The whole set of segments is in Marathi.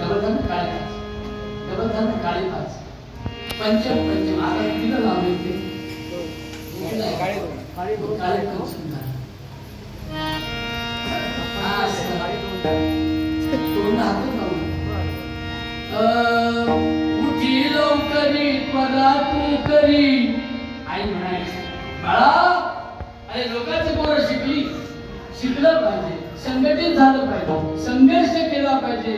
डबल धान काळे पाच पंचम आता किती लावले ते काळे उठी लवकरी परा तू करी आई म्हणायची बाळा अरे लोकांची पोरं शिकलं पाहिजे, संघटित झालं पाहिजे, संघर्ष केला पाहिजे,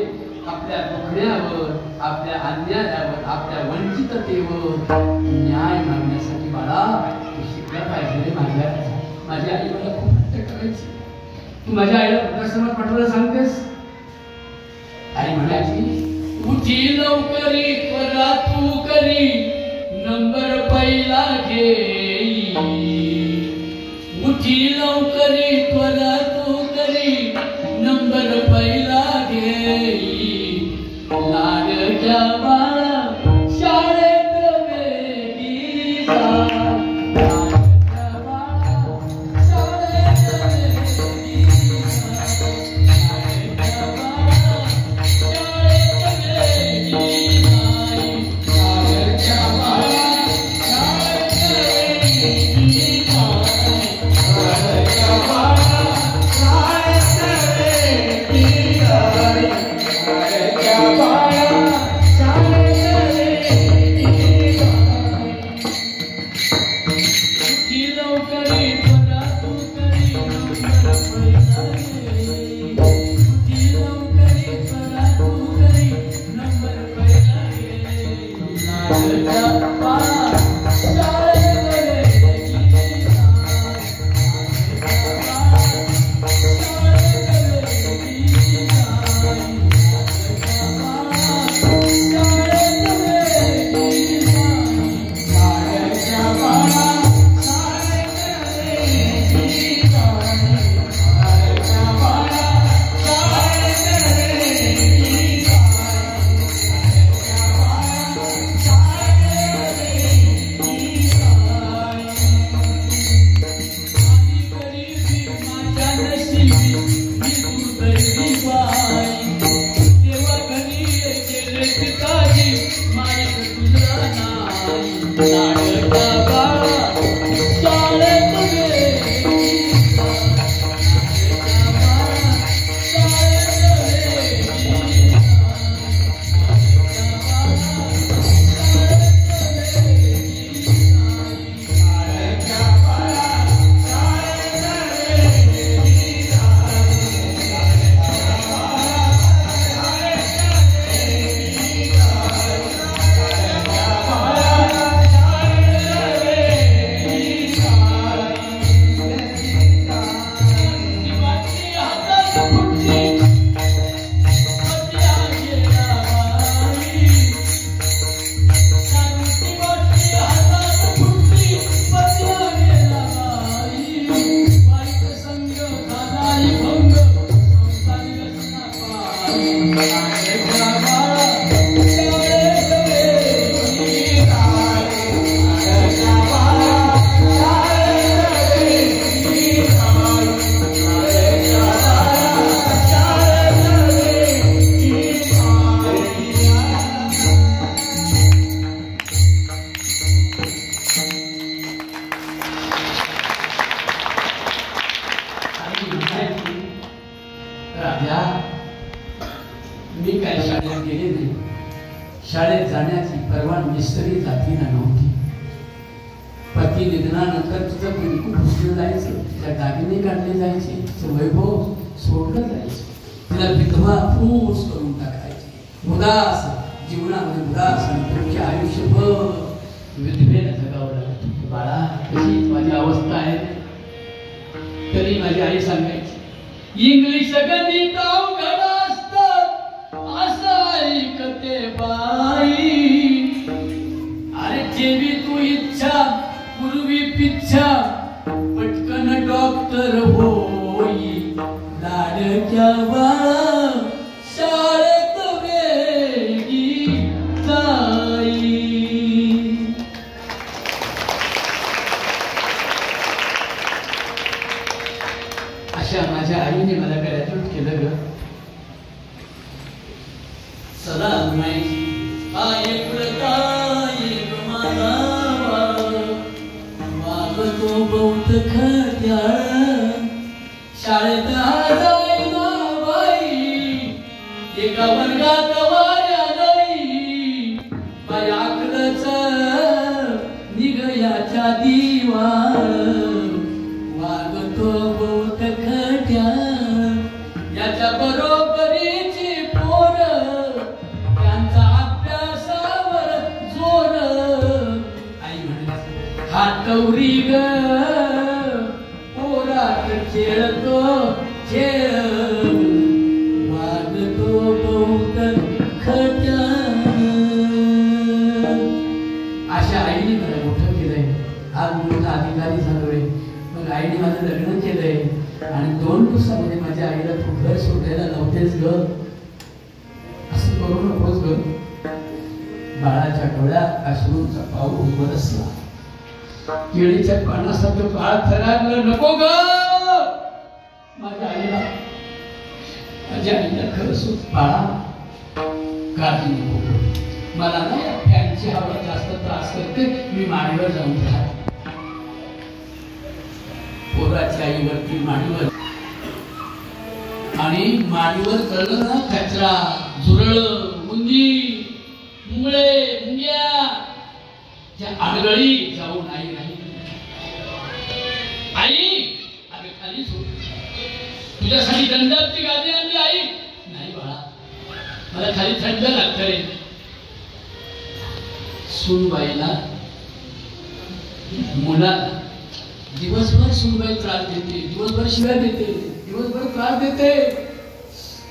आपल्या दुखण्यावर, आपल्या अन्यायावर, आपल्या वंचिततेवर न्याय मागण्यासाठी बाळा शिकलं पाहिजे. माझी आई मला खूप हट्ट करायची. तू माझ्या आईला वृद्धाश्रमात पाठवायला सांगतेस? आई म्हणायची उठी लवकरी त्वरा तू करी नंबर पहिला घेई. उठी लवकरी त्वरा तू करी नंबर पहिला घेई. लाडक्या बाळा शाळेत वेगी जा. शाळेत जाण्याची परवानगी स्त्री जातीला नव्हती. पती निधनानंतर तुझं कुंकू पुसलं जायचं, तिच्या दागिने काढले जायचे, तिचं वैभव सोडलं जायचं, तिला विधवा फूस करून टाकायचे. उदास जीवनामध्ये उदास आणि तुमचे आयुष्यभर विधवेला जगावं लागतं. बाळा कशी माझी अवस्था आहे तरी माझी आई सांगायची इंग्लिश गणित अवघड असतं असं ऐकते बाई. अरे जेवी तू इच्छा पूर्वी पिच्छा पटकन डॉक्टर होई. लाडक्या बाळा शाळेत वेगी जाई. अशा माझ्या आईने मला ग्रॅज्युएट केलं ग. सदा म्हणायची आई पुरता एक माझा वागतो बहुत खट्याळ शाळेत जाईना बाई एका वर्गात वाऱ्या गई बायाकडच निघयाच्या दिवाळ वागतो बहुत खट्याळ याच्या बरोबरीची पोर त्यांचा अभ्यासावर जोर आई म्हणायची हातवरी ग पोरात खेळतो खेळ वागतो बहुत खट्याळ अशा आईने मला मोठं केलंय आज मोठा अधिकारी झालोय मग आईने माझं लग्न केलंय आणि 2 दिवसामध्ये माझ्या आईला तू घर सोडायला नव्हतेच ग असं करू नकोस ग बाळाच्या डोळ्यात अश्रूंचा पाऊस बरसला केळीच्या पानासारखं बाळ थरारलं नको ग माझ्या आईला खरं सुख बाळा काळजी नको मला ना फॅनची हवा जास्त त्रास करते मी माडीवर जाऊन राहते पोराची आईवरती माडीवर आणि माडीवर कळलं ना कचरा झुरळ मुंगी मुंगळे मुंग्या त्या आडगळी जाऊन आई नाही आई अरे खाली सोड तुझ्यासाठी दंडाची गादी आणली आई नाही बाळा मला खाली थंड लागत रे सुनबाईला मुलाला दिवसभर सुनबाई त्रास देते दिवसभर शिव्या देते दिवसभर त्रास देते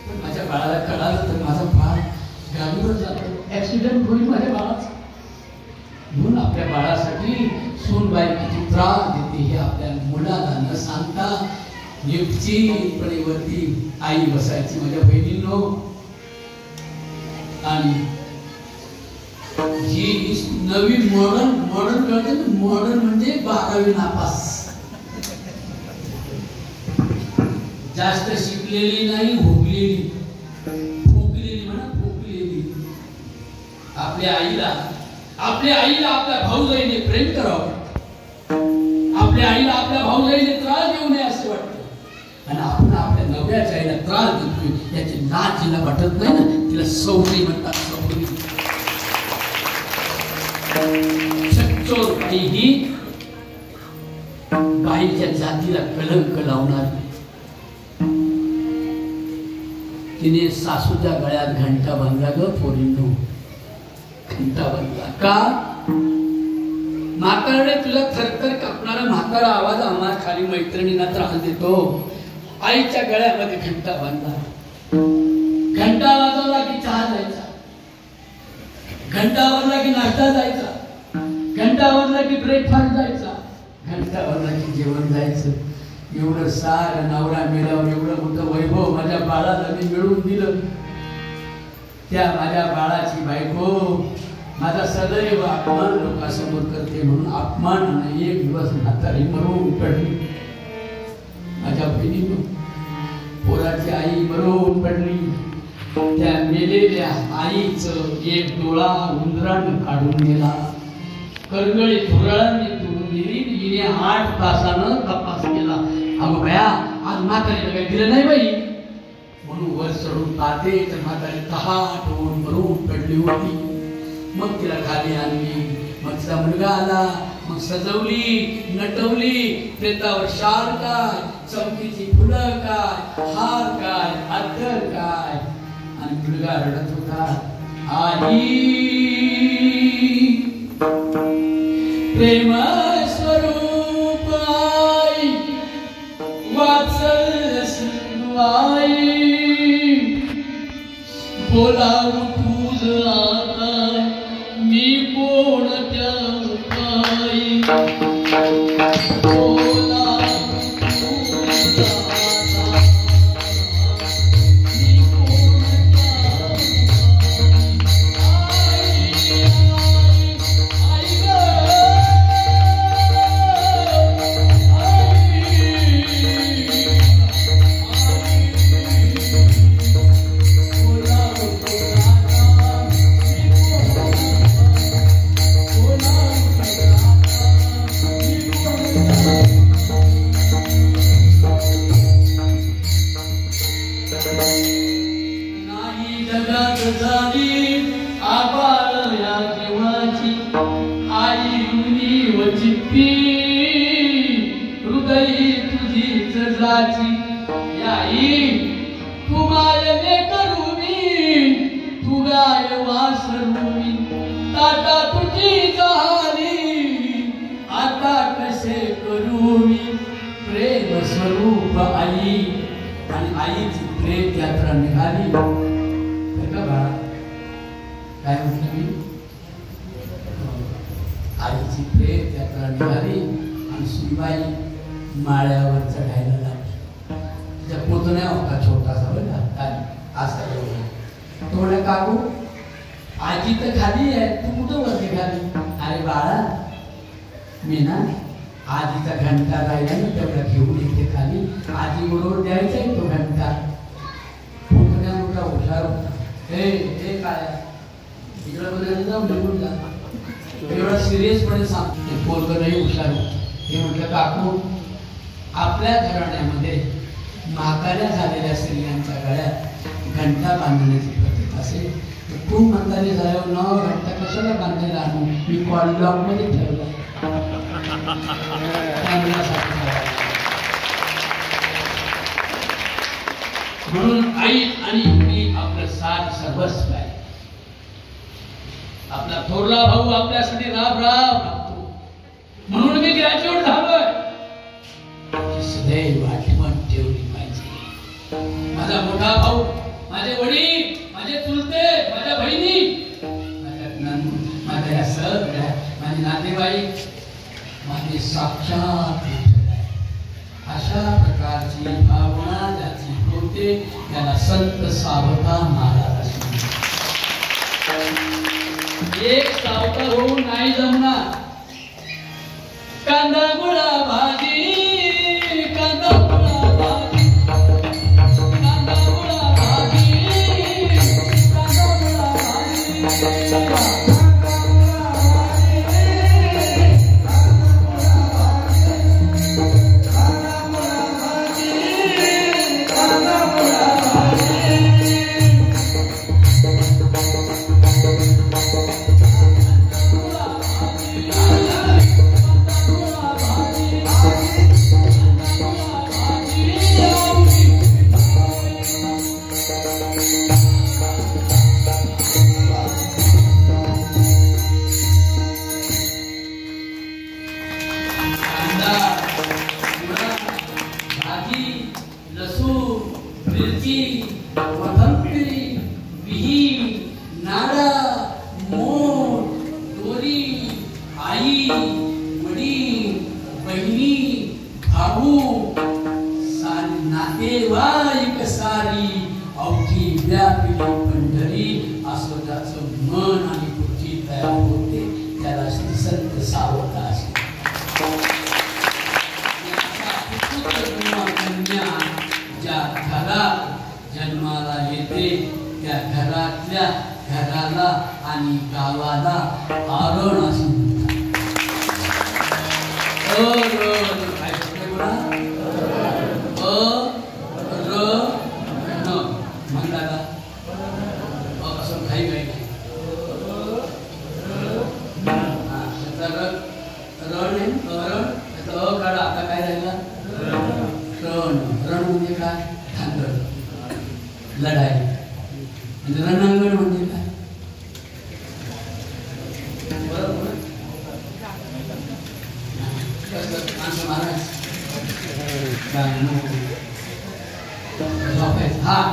पण माझ्या बाळाला कळालं तर माझा बाळ गाडीवर जातो ऍक्सिडेंट होईल माझ्या बाळाचा म्हणून आपल्या बाळासाठी सुनबाई किती त्रास देते हे आपल्या मुलाला न सांगता निश्चितपणेवरती आई बसायची माझ्या बहिणींनो आणि ही नवी मॉडर्न कळते मॉडर्न म्हणजे 12वी नापास जास्त शिकलेली नाही भोगलेली म्हणा भोगलेली आपल्या आईला आपल्या भाऊजाईने प्रेम करावं आपल्या आईला आपल्या भाऊजाईने त्रास देऊ नये असं वाटतं आणि आपण आपल्या नवऱ्याच्या आईला त्रास देतोय याची नाच जिला वाटत नाही ना तिला सौरी म्हणतात सौरी सच्चोर बाई ही बाईच्या जातीला कलंक लावणार तिने सासूच्या गळ्यात घंटा बांधला ग पोरींनो घंटा बांधला का म्हातारडे तुला थरथर कापणारा म्हातारा आवाज आम्हाला खाली मैत्रिणींना त्रास देतो आईच्या गळ्यामध्ये घंटा बांधला घंटा वाजवला की चहा जायचा घंटा वाजला की नाश्ता जायचा घंटा वाजला की ब्रेकफास्ट जायचा घंटा वाजला की जेवण जायचं एवढं सार नवरा मिळवून एवढं मोठं वैभव माझ्या बाळाला मी मिळवून दिलं त्या माझ्या बाळाची बायको माझा सदैव अपमान लोकांसमोर करते म्हणून अपमान एक दिवस म्हातारी मरून पडली माझ्या बहिणीनं पोराची आई मरून पडली त्या मेलेल्या आईचं एक डोळा उंदरानं काढून गेला करगळी धुरळांनी तोडून गेली हिने 8 तासानं तपास केला अगं बया आज म्हातारीला काही दिलं नाही बाई म्हणून वर चढून पाहते तर म्हातारी तहाट होऊन मरून पडली होती मग तिला खाली आणली मग तिचा मुलगा आला मग सजवली नटवली प्रेतावर शाल काय चमकीची फुलं काय हार काय अत्तर काय आणि मुलगा रडत होता आई प्रेम स्वरूप आई वात्सल्य सिंधू आई बोलावं तुझं आता मी कोणत्या उपाई जगात झाली आबाळ या जीवाची आई मुनी वचिप्पी हृदयी तुझीच जाची याई तू मायने करूनी तू गाय वासरूनी ताटा तुझी झाली आता कसे करू मी प्रेम स्वरूप आई आणि आईची प्रेम यात्रा निघाली का बाळा काय म्हटलं मी आईची प्रेम यात्रा निघाली आणि सुनबाई माळ्यावर चढायला लागली तिच्या पोतण्या होता छोटासा बघा असा तो म्हणे काकू आजी तर खाली आहे तू कुठं वरती खाली अरे बाळा मी ना आजीचा घंटा राहिला ना तेवढा घेऊन येते खाली आजी बरोबर द्यायचा आहे तो घंटा पोतण्या मोठा हुशार होता हे काय इकडे मध्ये जाऊन निघून जा एवढा सिरियसपणे सांगतो पोरगं नाही हुशार हे म्हटलं काकू आपल्या घराण्यामध्ये म्हाताऱ्या झालेल्या स्त्रियांच्या गळ्यात घंटा बांधण्याची पद्धत असेल तू म्हातारी झाल्यावर न घंटा कशाला बांधायला आणू मी कॉललॉक मध्ये ठेवला म्हणून आई आणि मुली आपलं साथ सर्वस्व आहे आपला थोरला भाऊ आपल्यासाठी राब लागतो म्हणून मी ग्रॅज्युएट झालोय सदैव आठवण ठेवली पाहिजे माझा मोठा भाऊ माझे वडील माझे चुलते माझ्या बहिणी माझ्या सगळ्या माझे नातेवाईक माझे साक्षात अशा प्रकारची भावना ज्याची होते त्याला संत सावता महाराज एक सावता होऊन नाही जमणार कांदा गुळा भाजी कांदा गुळा भाजी कांदा गुळा भाजी कांदा गुळा भाजी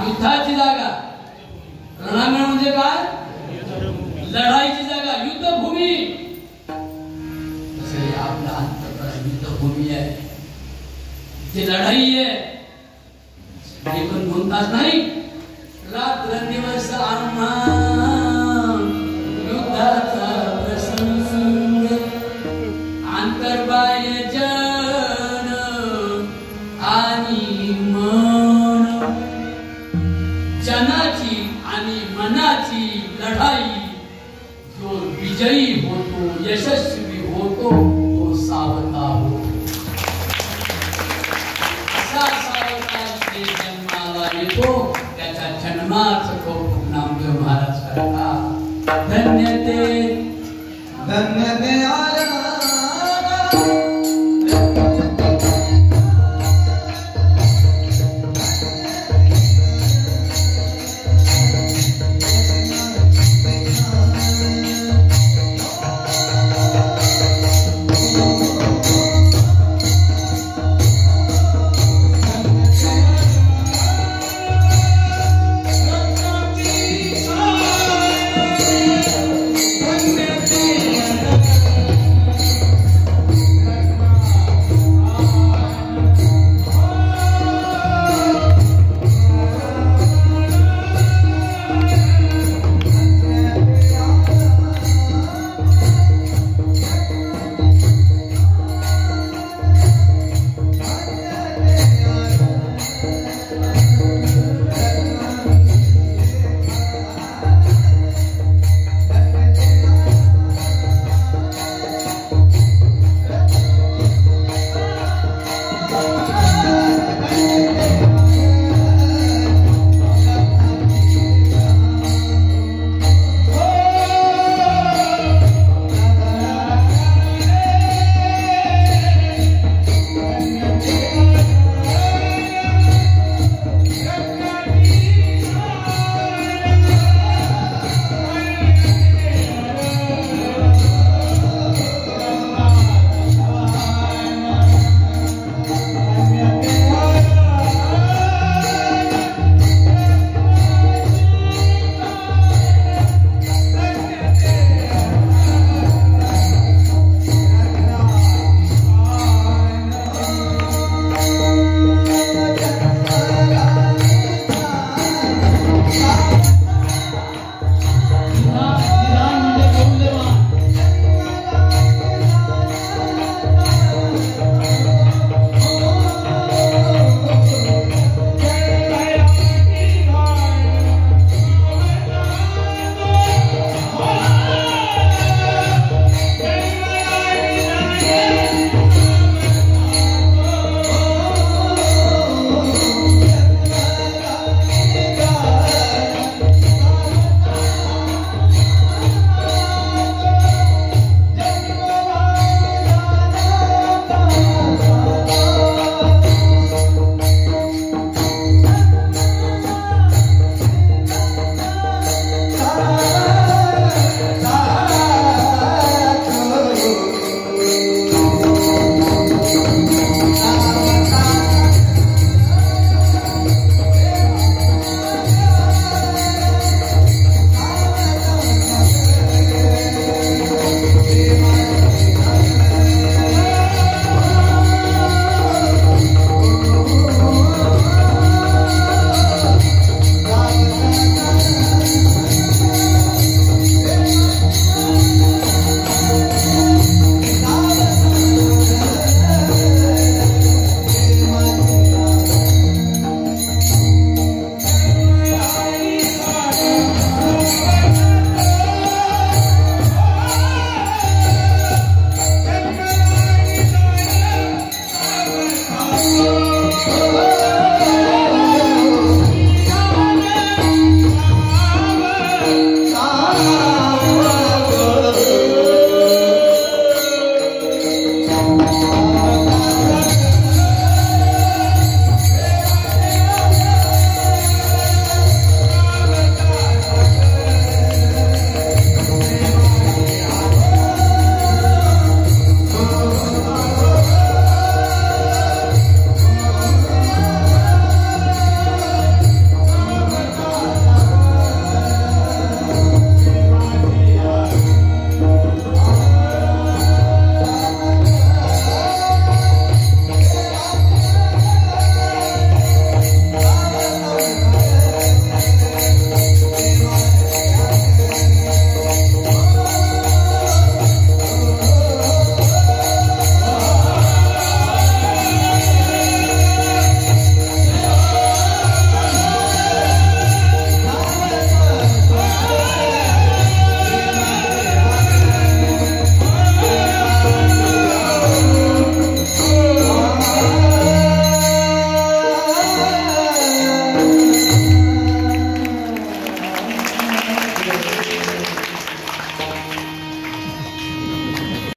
युद्धाची जागा रणांगण म्हणजे काय लढाईची जागा युद्धभूमी तसे आपला अंतःकरण युद्धभूमी आहे जी लढाई आहे हे पण म्हणतात नाही रात्र दिवस आम्हा युद्धाचा प्रसंग अंतर्बाह्य जन आणि मन जनाची आणि मनाची लढाई जो विजयी होतो यशस्वी होतो तो सावता होतो असा सावता जन्माला येतो त्याच्या जन्माचं कौतुक नामदेव महाराज करता धन्य ते धन्य ते